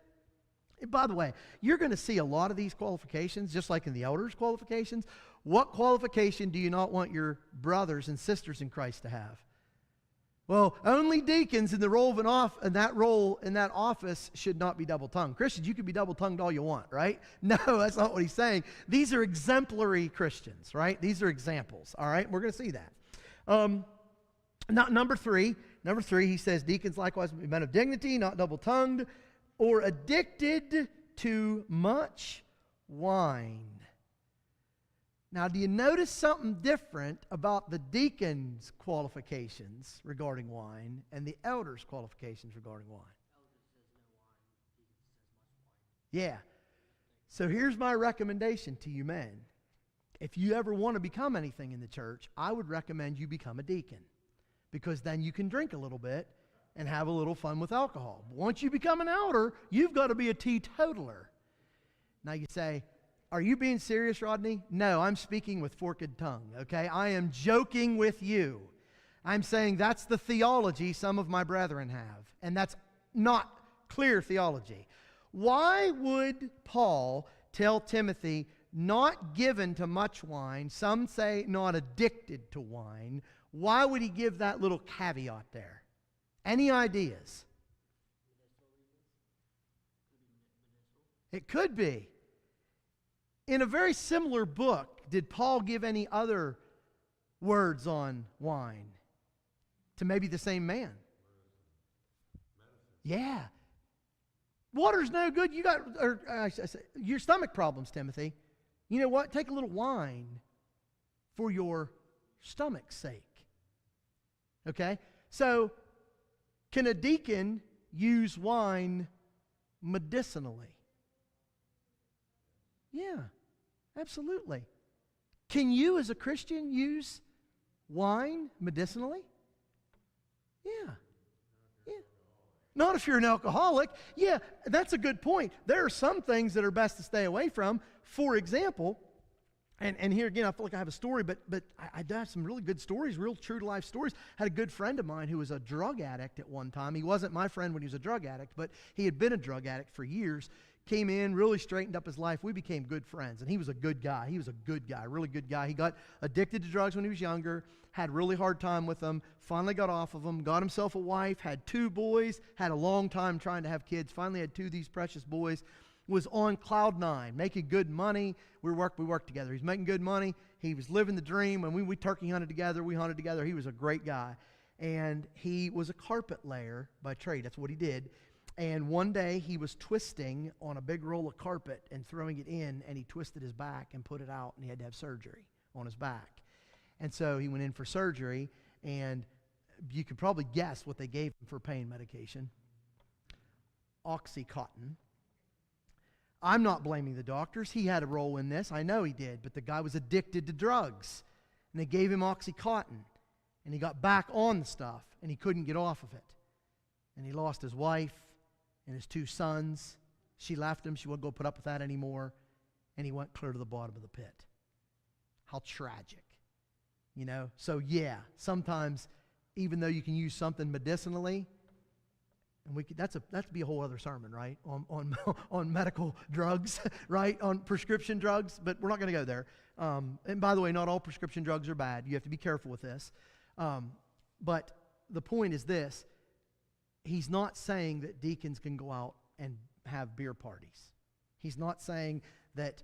by the way, you're going to see a lot of these qualifications, just like in the elders' qualifications. What qualification do you not want your brothers and sisters in Christ to have? Well, only deacons in the role of in that office should not be double-tongued. Christians, you can be double-tongued all you want, right? No, that's not what he's saying. These are exemplary Christians, right? These are examples, all right? We're going to see that. Number three, he says, deacons likewise be men of dignity, not double-tongued, or addicted to much wine. Now, do you notice something different about the deacon's qualifications regarding wine and the elder's qualifications regarding wine? Yeah. So here's my recommendation to you men. If you ever want to become anything in the church, I would recommend you become a deacon, because then you can drink a little bit and have a little fun with alcohol. But once you become an elder, you've got to be a teetotaler. Now you say, are you being serious, Rodney? No, I'm speaking with forked tongue, okay? I am joking with you. I'm saying that's the theology some of my brethren have, and that's not clear theology. Why would Paul tell Timothy, not given to much wine, some say not addicted to wine? Why would he give that little caveat there? Any ideas? It could be. In a very similar book, did Paul give any other words on wine to maybe the same man? Yeah. Water's no good. You got your stomach problems, Timothy. You know what? Take a little wine for your stomach's sake. Okay? So, can a deacon use wine medicinally? Yeah, absolutely. Can you as a Christian use wine medicinally? Yeah. Yeah. Not if you're an alcoholic. Yeah, that's a good point. There are some things that are best to stay away from. For example, and here again, I feel like I have a story, but I do have some really good stories, real true to life stories. I had a good friend of mine who was a drug addict at one time. He wasn't my friend when he was a drug addict, but he had been a drug addict for years. Came in, really straightened up his life. We became good friends, and he was a good guy. He was a good guy, really good guy. He got addicted to drugs when he was younger, had a really hard time with them, finally got off of them, got himself a wife, had 2 boys, had a long time trying to have kids, finally had 2 of these precious boys, was on cloud 9, making good money. We worked together. He was making good money. He was living the dream, and we turkey hunted together. We hunted together. He was a great guy, and he was a carpet layer by trade. That's what he did. And one day he was twisting on a big roll of carpet and throwing it in, and he twisted his back and put it out, and he had to have surgery on his back. And so he went in for surgery, and you could probably guess what they gave him for pain medication. Oxycontin. I'm not blaming the doctors. He had a role in this. I know he did, but the guy was addicted to drugs, and they gave him Oxycontin, and he got back on the stuff, and he couldn't get off of it. And he lost his wife and his 2 sons. She left him. She wouldn't go put up with that anymore. And he went clear to the bottom of the pit. How tragic. You know? So yeah, sometimes even though you can use something medicinally, and that'd be a whole other sermon, right? On medical drugs, right? On prescription drugs, but we're not going to go there. And by the way, not all prescription drugs are bad. You have to be careful with this. But the point is this. He's not saying that deacons can go out and have beer parties. He's not saying that,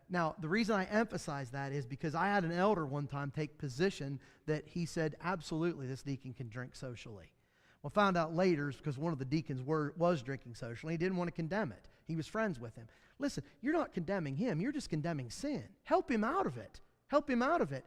now the reason I emphasize that is because I had an elder one time take position that he said, absolutely, this deacon can drink socially. Well, found out later because one of the deacons was drinking socially. He didn't want to condemn it. He was friends with him. Listen, you're not condemning him. You're just condemning sin. Help him out of it. Help him out of it.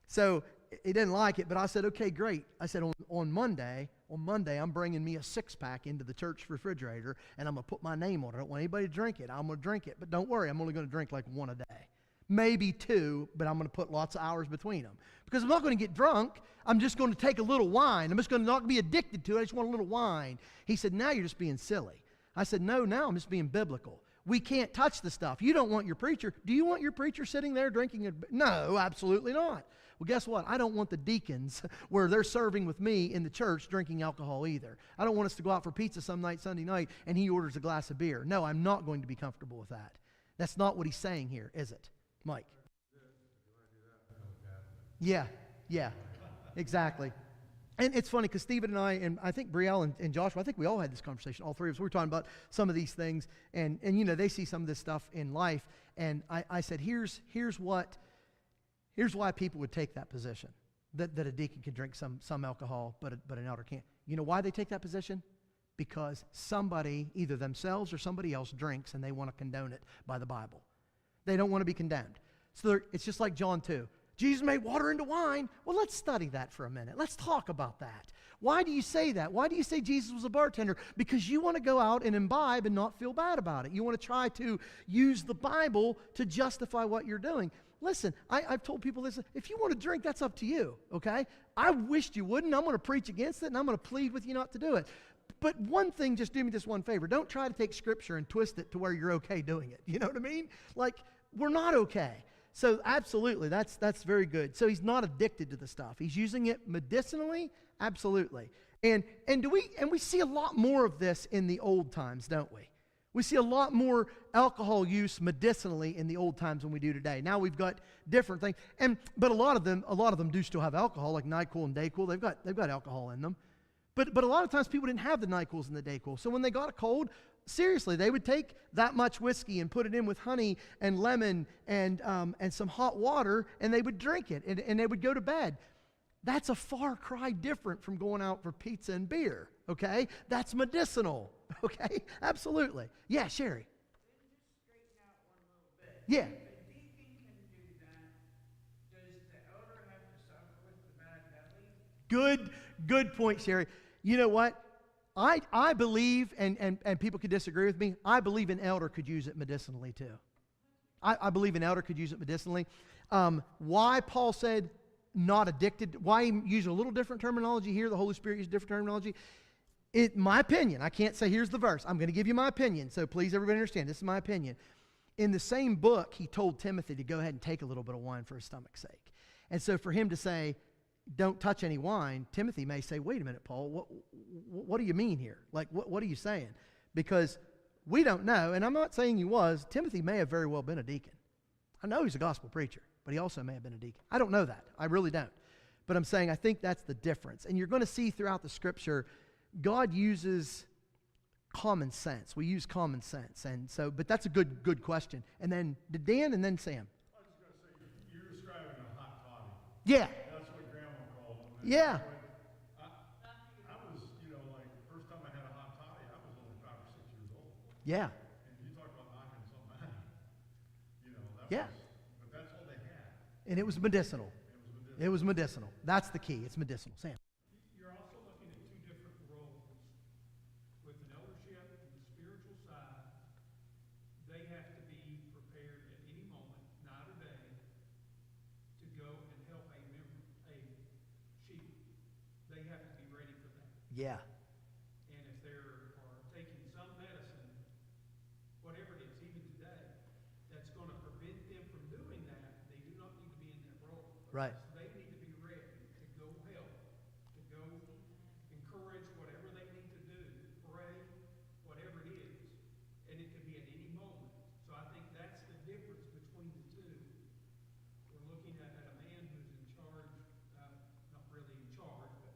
So he didn't like it, but I said, okay, great. I said, on Monday, I'm bringing me a 6-pack into the church refrigerator, and I'm going to put my name on it. I don't want anybody to drink it. I'm going to drink it. But don't worry, I'm only going to drink like 1 a day. Maybe 2, but I'm going to put lots of hours between them. Because I'm not going to get drunk. I'm just going to take a little wine. I'm just going to not be addicted to it. I just want a little wine. He said, now you're just being silly. I said, no, now I'm just being biblical. We can't touch the stuff. You don't want your preacher. Do you want your preacher sitting there drinking? No, absolutely not. Well, guess what? I don't want the deacons where they're serving with me in the church drinking alcohol either. I don't want us to go out for pizza some night, Sunday night, and he orders a glass of beer. No, I'm not going to be comfortable with that. That's not what he's saying here, is it? Mike? Yeah, exactly. And it's funny because Stephen and I think Brielle and Joshua, I think we all had this conversation, all 3 of us. We were talking about some of these things, and they see some of this stuff in life. And I said, here's why people would take that position, that a deacon can drink some alcohol, but an elder can't. You know why they take that position? Because somebody, either themselves or somebody else, drinks, and they want to condone it by the Bible. They don't want to be condemned. So it's just like John 2. Jesus made water into wine. Well, let's study that for a minute. Let's talk about that. Why do you say that? Why do you say Jesus was a bartender? Because you want to go out and imbibe and not feel bad about it. You want to try to use the Bible to justify what you're doing. Listen, I've told people this. If you want to drink, that's up to you, okay? I wished you wouldn't. I'm going to preach against it, and I'm going to plead with you not to do it. But one thing, just do me this one favor. Don't try to take Scripture and twist it to where you're okay doing it. You know what I mean? Like, we're not okay. So absolutely, that's very good. So he's not addicted to the stuff. He's using it medicinally, absolutely. And we see a lot more of this in the old times, don't we? We see a lot more alcohol use medicinally in the old times than we do today. Now we've got different things, but a lot of them do still have alcohol, like NyQuil and Dayquil. They've got alcohol in them. But a lot of times people didn't have the NyQuils and the Dayquil. So when they got a cold, seriously, they would take that much whiskey and put it in with honey and lemon and some hot water, and they would drink it, and they would go to bed. That's a far cry different from going out for pizza and beer, okay? That's medicinal, okay? Absolutely. Yeah, Sherry. Straighten out one little bit. Yeah. If a deacon can do that, does the elder have to suffer with the bad belly? Good point, Sherry. You know what? I believe, and people could disagree with me, I believe an elder could use it medicinally too. I believe an elder could use it medicinally. Why Paul said not addicted, why he used a little different terminology here, the Holy Spirit used different terminology. My opinion, I can't say here's the verse. I'm going to give you my opinion, so please everybody understand, this is my opinion. In the same book, he told Timothy to go ahead and take a little bit of wine for his stomach's sake. And so for him to say, don't touch any wine, Timothy may say, wait a minute, Paul, what do you mean here? Like, what are you saying? Because we don't know, and I'm not saying he was. Timothy may have very well been a deacon. I know he's a gospel preacher, but he also may have been a deacon. I don't know that. I really don't. But I'm saying I think that's the difference. And you're going to see throughout the Scripture, God uses common sense. We use common sense. And so, but that's a good question. And then Dan and then Sam. I was going to say, you're describing a hot toddy. Yeah. That's what Grandma called them. Yeah. I was, like, the first time I had a hot toddy, I was only 5 or 6 years old. Yeah. And you talk about knocking something out, that Yeah. but that's all they had. And it was medicinal. It was medicinal. That's the key. It's medicinal. Sam. You're also looking at two different roles. With an eldership and the spiritual side, they have to be prepared at any moment, night or day, to go and help a sheep. They have to be ready for that. Yeah. And if they are taking some medicine, whatever it is, even today, that's going to prevent them from doing that, they do not need to be in that role. Right. They need to be ready to go help, to go encourage whatever they need to do, pray, whatever it is. And it can be at any moment. So I think that's the difference between the two. We're looking at a man who's in charge, not really in charge, but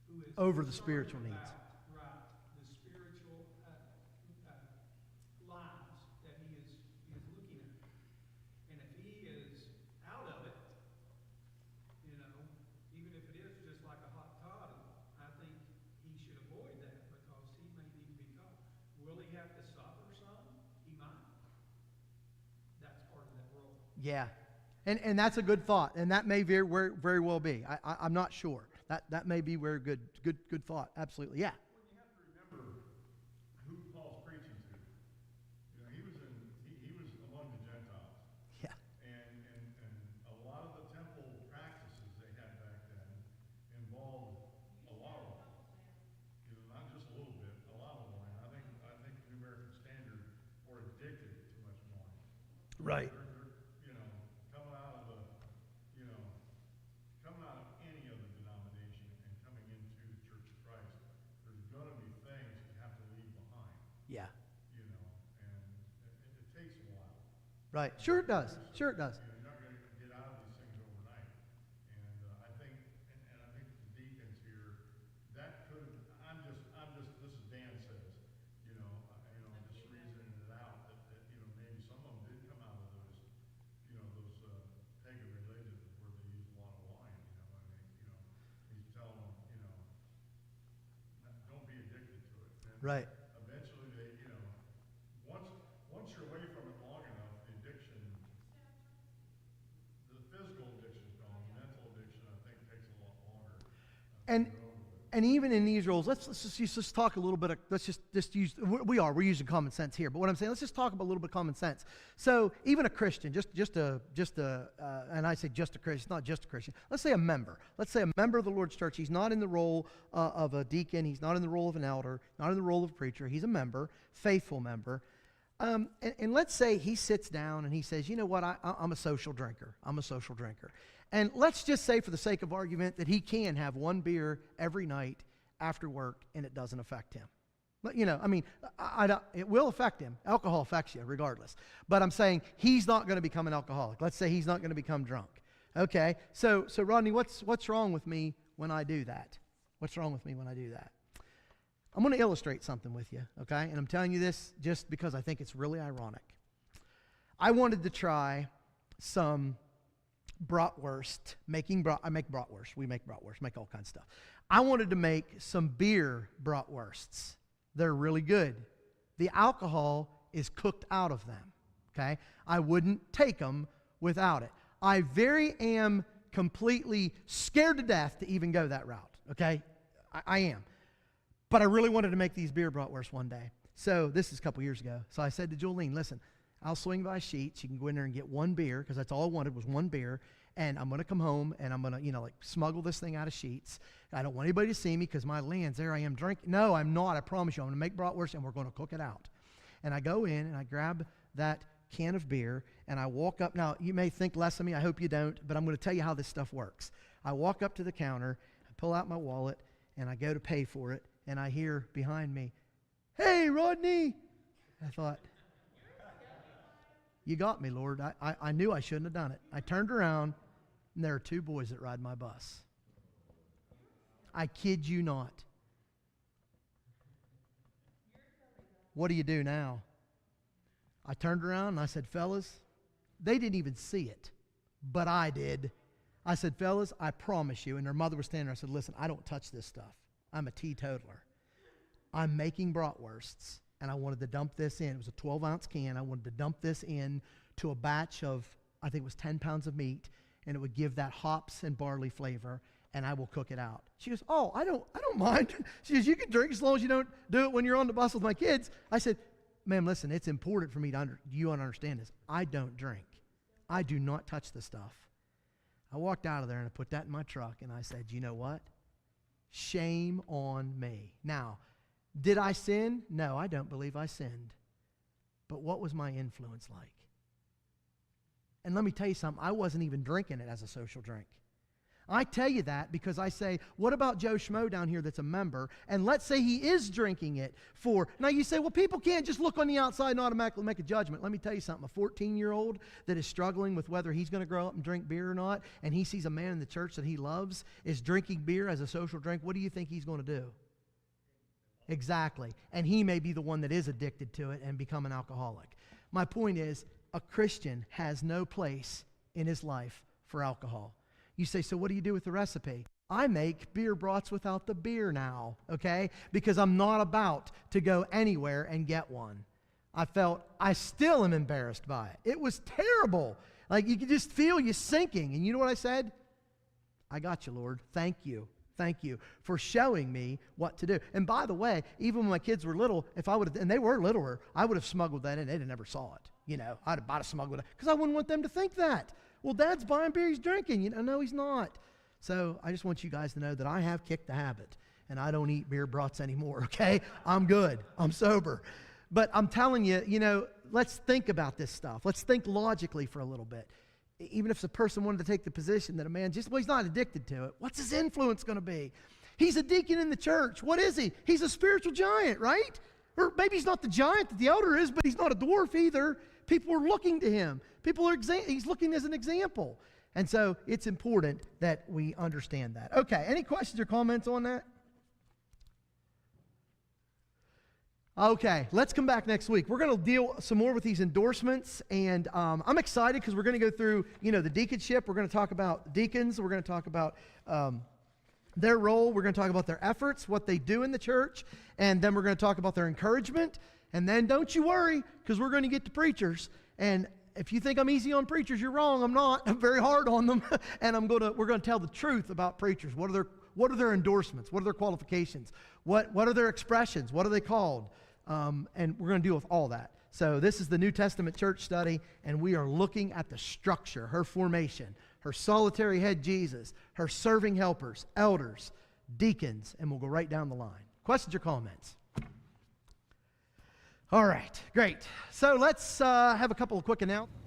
who is Over the concerned spiritual about, needs. Right, the spiritual lives that he is looking at. And if he is out of it, even if it is just like a hot toddy, I think he should avoid that because he may need to be caught. Will he have to suffer some? He might. That's part of that role. Yeah. And that's a good thought. And that may very well be. I'm not sure. That may be very good thought. Absolutely. Yeah. Well, you have to remember who Paul's preaching to. He was among the Gentiles. Yeah. And a lot of the temple practices they had back then involved a lot of wine. Not just a little bit, a lot of wine. I think the New American Standard were addicted to too much wine. Right. They're coming out of any other denomination and coming into the Church of Christ, there's going to be things you have to leave behind. Yeah. And it takes a while. Right. Sure it does. Sure it does. You're not going to get out of these things overnight. And I think the deacons here, that could have, this is Dan says, just reasoning it out, that maybe some of them did come out of those pagan religions where they use a lot of wine, he's telling them, don't be addicted to it. And Right. eventually they, once you're away from it long enough, the addiction, the physical addiction's gone, the mental addiction, I think, takes a lot longer. And to get over with. And even in these roles, let's just talk a little bit. Let's just use. We're using common sense here. But what I'm saying, let's just talk about a little bit of common sense. So even a Christian, and I say just a Christian, it's not just a Christian. Let's say a member. Let's say a member of the Lord's church. He's not in the role of a deacon. He's not in the role of an elder. Not in the role of a preacher. He's a member, faithful member. And let's say he sits down and he says, you know what, I'm a social drinker. I'm a social drinker. And let's just say for the sake of argument that he can have one beer every night after work and it doesn't affect him. But, it will affect him. Alcohol affects you regardless. But I'm saying he's not going to become an alcoholic. Let's say he's not going to become drunk. Okay, so Rodney, what's wrong with me when I do that? What's wrong with me when I do that? I'm going to illustrate something with you, okay? And I'm telling you this just because I think it's really ironic. I wanted to try some bratwurst. I make bratwurst. We make bratwurst, make all kinds of stuff. I wanted to make some beer bratwursts. They're really good. The alcohol is cooked out of them, okay? I wouldn't take them without it. I am completely scared to death to even go that route, okay? I am. But I really wanted to make these beer bratwursts one day. So this is a couple years ago. So I said to Jolene, listen, I'll swing by Sheets. You can go in there and get one beer, because that's all I wanted was one beer. And I'm going to come home and I'm going to, like smuggle this thing out of Sheets. I don't want anybody to see me because my lands, there I am drinking. No, I'm not. I promise you. I'm going to make bratwurst and we're going to cook it out. And I go in and I grab that can of beer and I walk up. Now, you may think less of me. I hope you don't. But I'm going to tell you how this stuff works. I walk up to the counter, I pull out my wallet, and I go to pay for it. And I hear behind me, "Hey, Rodney." I thought, you got me, Lord. I knew I shouldn't have done it. I turned around, and there are two boys that ride my bus. I kid you not. What do you do now? I turned around, and I said, "Fellas," they didn't even see it, but I did. I said, "Fellas, I promise you," and their mother was standing there. I said, "Listen, I don't touch this stuff. I'm a teetotaler. I'm making bratwursts, and I wanted to dump this in." It was a 12-ounce can. I wanted to dump this in to a batch of, I think it was 10 pounds of meat, and it would give that hops and barley flavor, and I will cook it out. She goes, "Oh, I don't mind." She goes, "You can drink as long as you don't do it when you're on the bus with my kids." I said, "Ma'am, listen, it's important for me to you understand this. I don't drink. I do not touch the stuff." I walked out of there and I put that in my truck, and I said, "You know what? Shame on me." Now, did I sin? No, I don't believe I sinned. But what was my influence like? And let me tell you something, I wasn't even drinking it as a social drink. I tell you that because I say, what about Joe Schmo down here that's a member? And let's say he is drinking it for... Now you say, well, people can't just look on the outside and automatically make a judgment. Let me tell you something. A 14-year-old that is struggling with whether he's going to grow up and drink beer or not, and he sees a man in the church that he loves is drinking beer as a social drink, what do you think he's going to do? Exactly. And he may be the one that is addicted to it and become an alcoholic. My point is, a Christian has no place in his life for alcohol. You say, so what do you do with the recipe? I make beer brats without the beer now, okay? Because I'm not about to go anywhere and get one. I still am embarrassed by it. It was terrible. Like you could just feel you sinking. And you know what I said? I got you, Lord. Thank you. Thank you for showing me what to do. And by the way, even when my kids were little, if I would have, and they were littler, I would have smuggled that in. They'd have never saw it. You know, I'd have smuggled it because I wouldn't want them to think that. Well, Dad's buying beer, he's drinking. You know, no, he's not. So I just want you guys to know that I have kicked the habit and I don't eat beer brats anymore, okay? I'm good. I'm sober. But I'm telling you, you know, let's think about this stuff. Let's think logically for a little bit. Even if a person wanted to take the position that a man well, he's not addicted to it. What's his influence going to be? He's a deacon in the church. What is he? He's a spiritual giant, right? Or maybe he's not the giant that the elder is, but he's not a dwarf either. People are looking to him. He's looking as an example. And so it's important that we understand that. Okay, any questions or comments on that? Okay, let's come back next week. We're going to deal some more with these endorsements, and I'm excited because we're going to go through, you know, the deaconship. We're going to talk about deacons. We're going to talk about their role. We're going to talk about their efforts, what they do in the church, and then we're going to talk about their encouragement. And then don't you worry, because we're going to get to preachers. And if you think I'm easy on preachers, you're wrong. I'm not. I'm very hard on them, and we're going to tell the truth about preachers. What are their endorsements? What are their qualifications? What are their expressions? What are they called? And we're going to deal with all that. So this is the New Testament church study, and we are looking at the structure, her formation, her solitary head Jesus, her serving helpers, elders, deacons, and we'll go right down the line. Questions or comments? All right, great. So let's have a couple of quick announcements.